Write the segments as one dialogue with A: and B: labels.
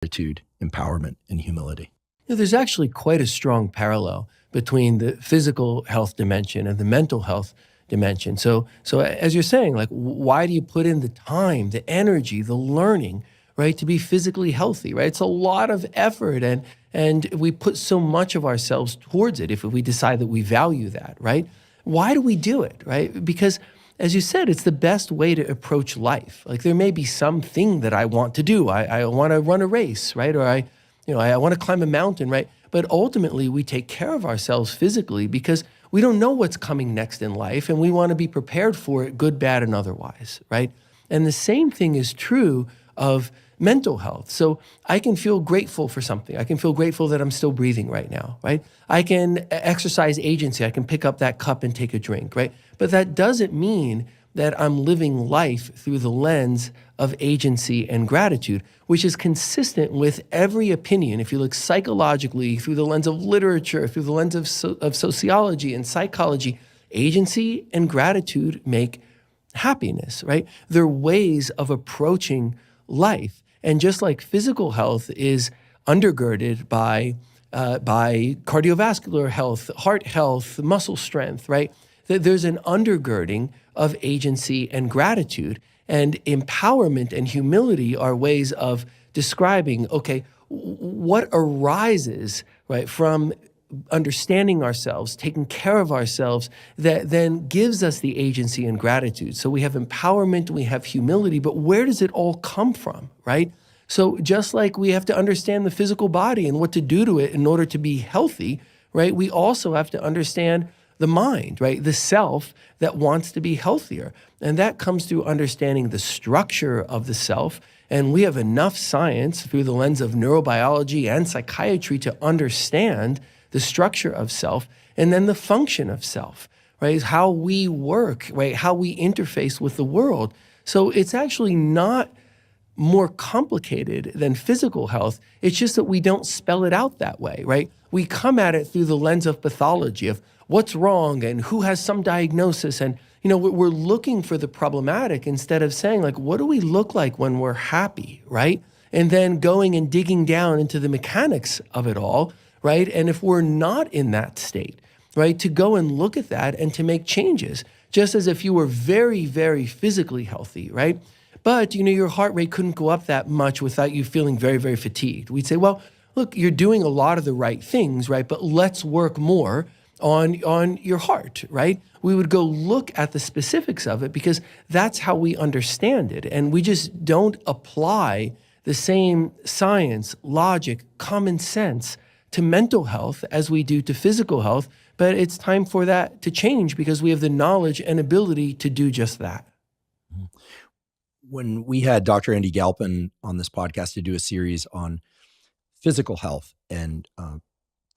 A: gratitude, empowerment, and humility?
B: There's actually quite a strong parallel between the physical health dimension and the mental health dimension. So as you're saying, like, why do you put in the time, the energy, the learning, right, to be physically healthy, right? It's a lot of effort, and we put so much of ourselves towards it if we decide that we value that, right? Why do we do it, right? Because as you said, it's the best way to approach life. Like, there may be something that I want to do. I want to run a race, right? Or I want to climb a mountain, right? But ultimately, we take care of ourselves physically because we don't know what's coming next in life, and we want to be prepared for it, good, bad, and otherwise, right? And the same thing is true of mental health. So I can feel grateful for something. I can feel grateful that I'm still breathing right now, right? I can exercise agency. I can pick up that cup and take a drink, right? But that doesn't mean that I'm living life through the lens of agency and gratitude, which is consistent with every opinion. If you look psychologically, through the lens of literature, through the lens of sociology and psychology, agency and gratitude make happiness, right? They're ways of approaching life. And just like physical health is undergirded by cardiovascular health, heart health, muscle strength, right? There's an undergirding of agency and gratitude, and empowerment and humility are ways of describing, okay, what arises, right, from understanding ourselves, taking care of ourselves, that then gives us the agency and gratitude. So we have empowerment, we have humility, but where does it all come from, right? So just like we have to understand the physical body and what to do to it in order to be healthy, right, we also have to understand the mind, right? The self that wants to be healthier. And that comes through understanding the structure of the self. And we have enough science through the lens of neurobiology and psychiatry to understand the structure of self and then the function of self, right? How we work, right? How we interface with the world. So it's actually not more complicated than physical health. It's just that we don't spell it out that way, right? We come at it through the lens of pathology, of what's wrong and who has some diagnosis. And, we're looking for the problematic instead of saying, like, what do we look like when we're happy, right? And then going and digging down into the mechanics of it all, right? And if we're not in that state, right, to go and look at that and to make changes, just as if you were very, very physically healthy, right? But, your heart rate couldn't go up that much without you feeling very, very fatigued. We'd say, well, look, you're doing a lot of the right things, right? But let's work more on your heart, right? We would go look at the specifics of it because that's how we understand it. And we just don't apply the same science, logic, common sense to mental health as we do to physical health. But it's time for that to change because we have the knowledge and ability to do just that.
A: When we had Dr. Andy Galpin on this podcast to do a series on physical health and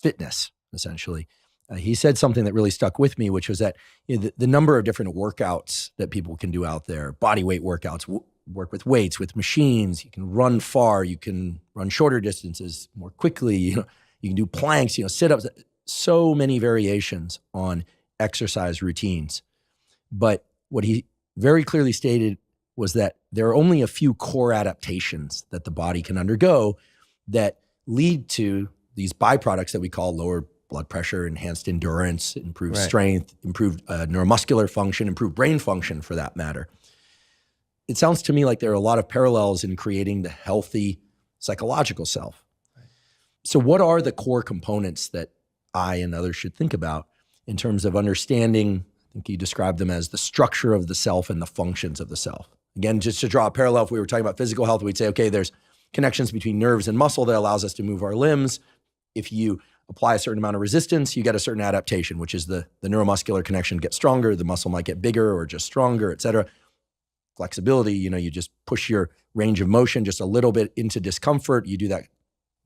A: fitness, essentially, he said something that really stuck with me, which was that the number of different workouts that people can do out there, body weight workouts, work with weights, with machines. You can run far, you can run shorter distances more quickly. You can do planks, sit-ups. So many variations on exercise routines. But what he very clearly stated was that there are only a few core adaptations that the body can undergo that lead to these byproducts that we call lower blood pressure, enhanced endurance, improved strength, improved neuromuscular function, improved brain function for that matter. It sounds to me like there are a lot of parallels in creating the healthy psychological self. Right. So what are the core components that I and others should think about in terms of understanding? I think you described them as the structure of the self and the functions of the self. Again, just to draw a parallel, if we were talking about physical health, we'd say, okay, there's connections between nerves and muscle that allows us to move our limbs. If you apply a certain amount of resistance, you get a certain adaptation, which is the neuromuscular connection gets stronger, the muscle might get bigger or just stronger, et cetera. Flexibility, you just push your range of motion just a little bit into discomfort. You do that.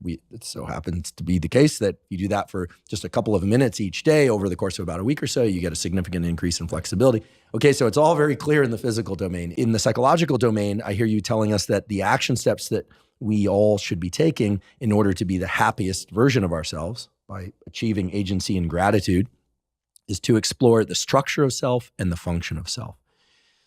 A: It so happens to be the case that you do that for just a couple of minutes each day over the course of about a week or so, you get a significant increase in flexibility. Okay, so it's all very clear in the physical domain. In the psychological domain, I hear you telling us that the action steps that we all should be taking in order to be the happiest version of ourselves by achieving agency and gratitude is to explore the structure of self and the function of self.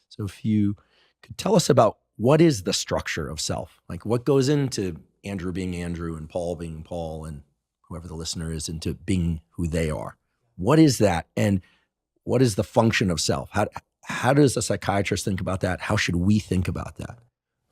A: So if you could tell us about what is the structure of self, like what goes into Andrew being Andrew and Paul being Paul and whoever the listener is into being who they are. What is that? And what is the function of self? How does a psychiatrist think about that? How should we think about that?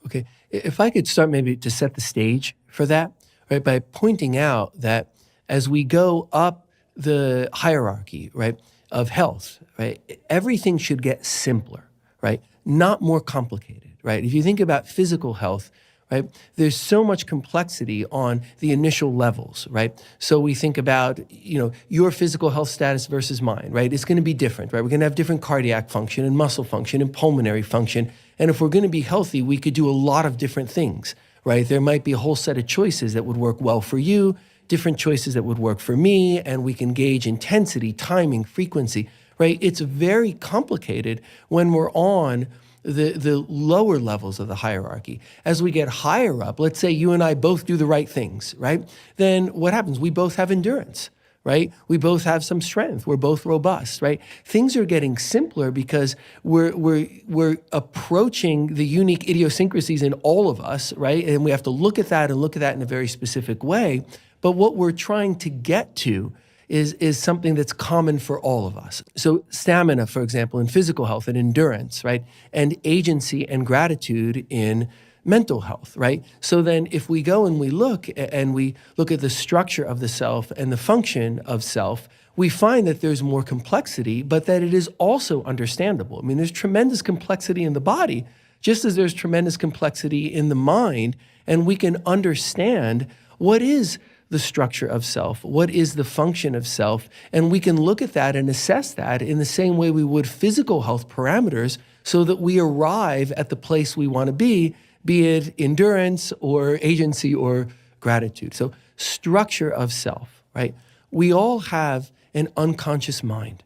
B: Okay, if I could start maybe to set the stage for that, right, by pointing out that as we go up the hierarchy, right, of health, right, everything should get simpler, right, not more complicated, right? If you think about physical health, right, there's so much complexity on the initial levels, right? So we think about, your physical health status versus mine, right? It's going to be different, right? We're going to have different cardiac function and muscle function and pulmonary function. And if we're going to be healthy, we could do a lot of different things, right? There might be a whole set of choices that would work well for you, different choices that would work for me, and we can gauge intensity, timing, frequency, right? It's very complicated when we're on the lower levels of the hierarchy. As we get higher up, let's say you and I both do the right things, right? Then what happens? We both have endurance, right? We both have some strength. We're both robust, right? Things are getting simpler because we're approaching the unique idiosyncrasies in all of us, right? And we have to look at that in a very specific way. But what we're trying to get to is something that's common for all of us. So stamina, for example, in physical health and endurance, right? And agency and gratitude in mental health, right? So then if we go and we look at the structure of the self and the function of self, we find that there's more complexity, but that it is also understandable. I mean, there's tremendous complexity in the body, just as there's tremendous complexity in the mind, and we can understand what is the structure of self, what is the function of self, and we can look at that and assess that in the same way we would physical health parameters so that we arrive at the place we want to be it endurance or agency or gratitude. So structure of self, right? We all have an unconscious mind,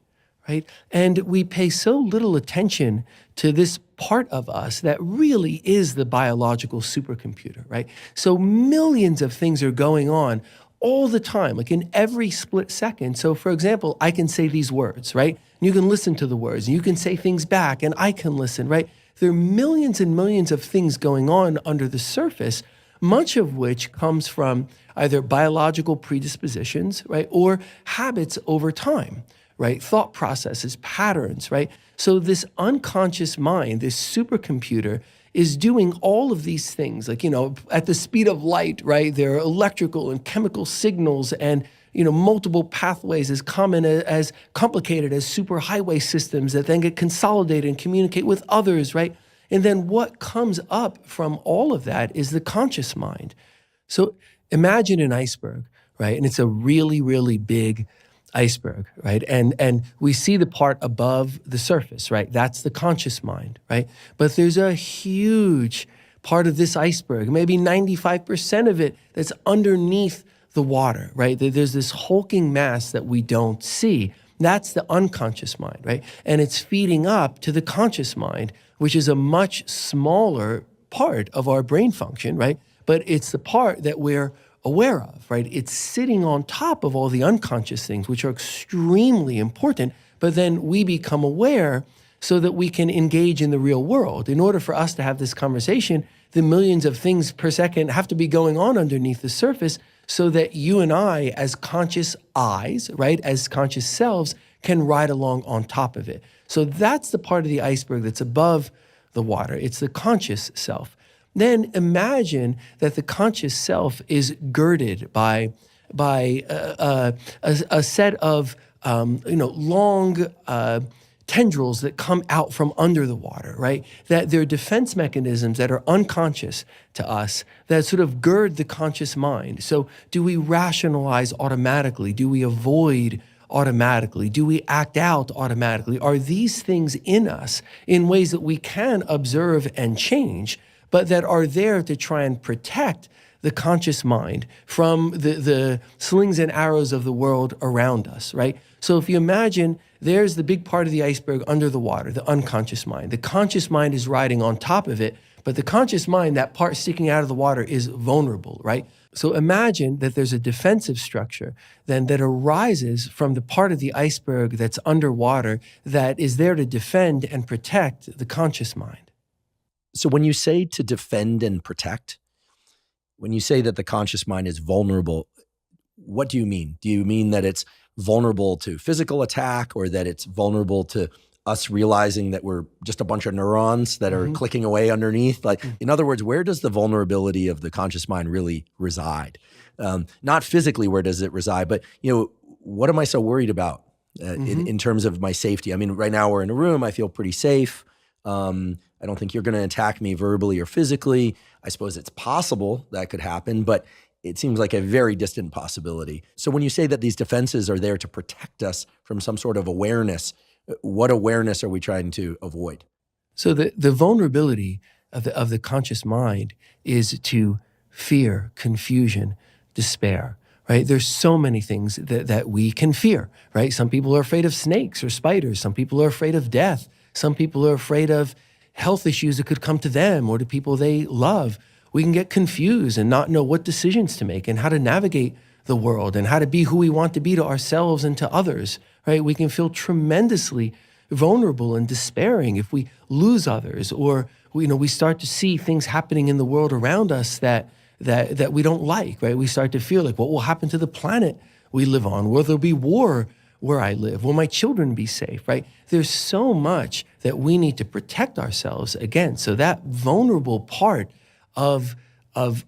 B: right? And we pay so little attention to this part of us that really is the biological supercomputer, right? So millions of things are going on all the time, like in every split second. So for example, I can say these words, right? And you can listen to the words, and you can say things back, and I can listen, right? There are millions and millions of things going on under the surface, much of which comes from either biological predispositions, right, or habits over time, right? Thought processes, patterns, right? So this unconscious mind, this supercomputer, is doing all of these things, like, at the speed of light, right? There are electrical and chemical signals and, multiple pathways as common as complicated as superhighway systems that then get consolidated and communicate with others, right? And then what comes up from all of that is the conscious mind. So imagine an iceberg, right? And it's a really, really big iceberg, right? And we see the part above the surface, right? That's the conscious mind, right? But there's a huge part of this iceberg, maybe 95% of it, that's underneath the water, right? There's this hulking mass that we don't see. That's the unconscious mind, right? And it's feeding up to the conscious mind, which is a much smaller part of our brain function, right? But it's the part that we're aware of, right? It's sitting on top of all the unconscious things, which are extremely important, but then we become aware so that we can engage in the real world. In order for us to have this conversation, the millions of things per second have to be going on underneath the surface so that you and I, as conscious eyes, right, as conscious selves, can ride along on top of it. So that's the part of the iceberg that's above the water. It's the conscious self. Then imagine that the conscious self is girded by a set of long tendrils that come out from under the water, right? That they're defense mechanisms that are unconscious to us that sort of gird the conscious mind. So do we rationalize automatically? Do we avoid automatically? Do we act out automatically? Are these things in us in ways that we can observe and change, but that are there to try and protect the conscious mind from the slings and arrows of the world around us, right? So if you imagine there's the big part of the iceberg under the water, the unconscious mind. The conscious mind is riding on top of it, but the conscious mind, that part sticking out of the water, is vulnerable, right? So imagine that there's a defensive structure then that arises from the part of the iceberg that's underwater that is there to defend and protect the conscious mind.
A: So when you say to defend and protect, When you say that the conscious mind is vulnerable, what do you mean? Do you mean that it's vulnerable to physical attack, or that it's vulnerable to us realizing that we're just a bunch of neurons that are clicking away underneath? Like, in other words, where does the vulnerability of the conscious mind really reside? Not physically, where does it reside, but what am I so worried about in terms of my safety? I mean, right now we're in a room, I feel pretty safe. I don't think you're going to attack me verbally or physically. I suppose it's possible that could happen, but it seems like a very distant possibility. So when you say that these defenses are there to protect us from some sort of awareness, what awareness are we trying to avoid?
B: So the vulnerability of the conscious mind is to fear, confusion, despair, right? There's so many things that we can fear, right? Some people are afraid of snakes or spiders. Some people are afraid of death. Some people are afraid of health issues that could come to them or to people they love. We can get confused and not know what decisions to make and how to navigate the world and how to be who we want to be to ourselves and to others, right? We can feel tremendously vulnerable and despairing if we lose others, or we start to see things happening in the world around us that we don't like, right? We start to feel like, what will happen to the planet we live on? Will there be war where I live? Will my children be safe, right? There's so much that we need to protect ourselves against. So that vulnerable part of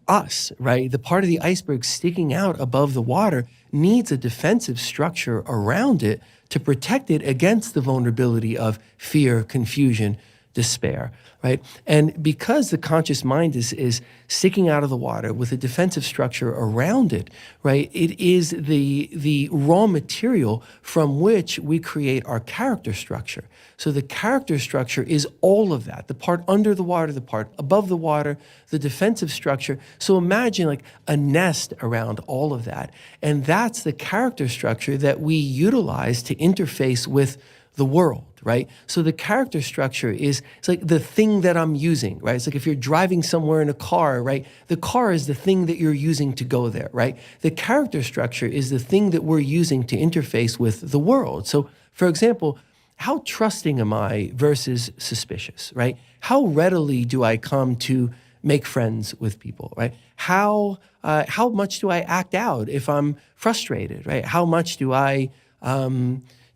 B: us, right? The part of the iceberg sticking out above the water needs a defensive structure around it to protect it against the vulnerability of fear, confusion, despair, right? And because the conscious mind is sticking out of the water with a defensive structure around it, right? It is the raw material from which we create our character structure. So the character structure is all of that, the part under the water, the part above the water, the defensive structure. So imagine like a nest around all of that. And that's the character structure that we utilize to interface with the world, right? So the character structure it's like the thing that I'm using, right? It's like if you're driving somewhere in a car, right? The car is the thing that you're using to go there, right? The character structure is the thing that we're using to interface with the world. So for example, how trusting am I versus suspicious, right? How readily do I come to make friends with people, right? How much do I act out if I'm frustrated, right? How much do I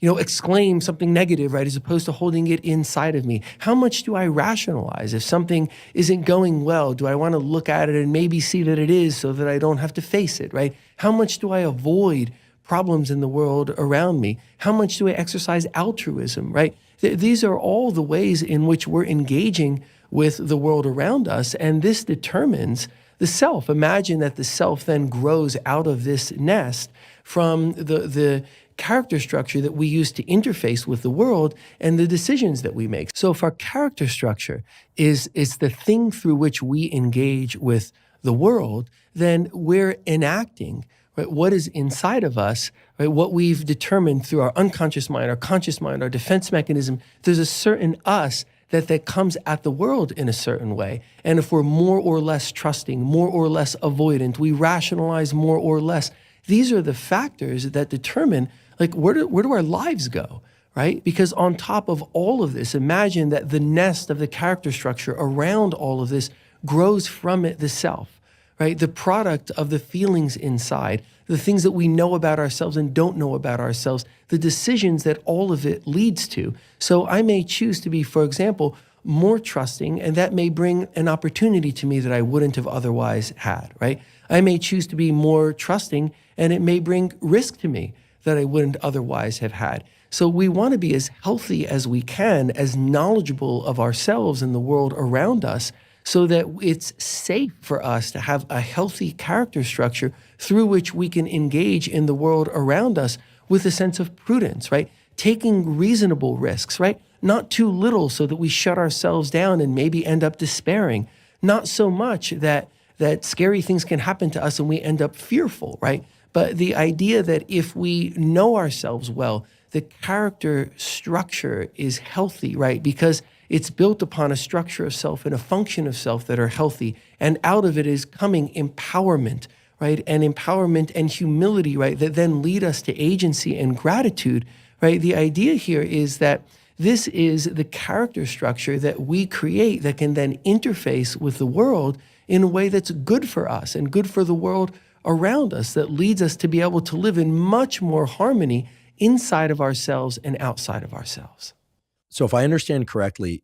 B: exclaim something negative, right, as opposed to holding it inside of me? How much do I rationalize? If something isn't going well, do I want to look at it and maybe see that it is so that I don't have to face it, right? How much do I avoid problems in the world around me? How much do I exercise altruism, right? These are all the ways in which we're engaging with the world around us, and this determines the self. Imagine that the self then grows out of this nest from the character structure that we use to interface with the world and the decisions that we make. So if our character structure is the thing through which we engage with the world, then we're enacting, right, what is inside of us, right, what we've determined through our unconscious mind, our conscious mind, our defense mechanism. There's a certain us that comes at the world in a certain way. And if we're more or less trusting, more or less avoidant, we rationalize more or less. These are the factors that determine, like, where do our lives go, right? Because on top of all of this, imagine that the nest of the character structure around all of this grows from it the self, right? The product of the feelings inside, the things that we know about ourselves and don't know about ourselves, the decisions that all of it leads to. So I may choose to be, for example, more trusting, and that may bring an opportunity to me that I wouldn't have otherwise had, right? I may choose to be more trusting, and it may bring risk to me that I wouldn't otherwise have had. So we want to be as healthy as we can, as knowledgeable of ourselves and the world around us, so that it's safe for us to have a healthy character structure through which we can engage in the world around us with a sense of prudence, right? Taking reasonable risks, right? Not too little so that we shut ourselves down and maybe end up despairing. Not so much that scary things can happen to us and we end up fearful, right? But the idea that if we know ourselves well, the character structure is healthy, right? Because it's built upon a structure of self and a function of self that are healthy. And out of it is coming empowerment, right? And empowerment and humility, right? That then lead us to agency and gratitude, right? The idea here is that this is the character structure that we create that can then interface with the world in a way that's good for us and good for the world around us, that leads us to be able to live in much more harmony inside of ourselves and outside of ourselves.
A: So if I understand correctly,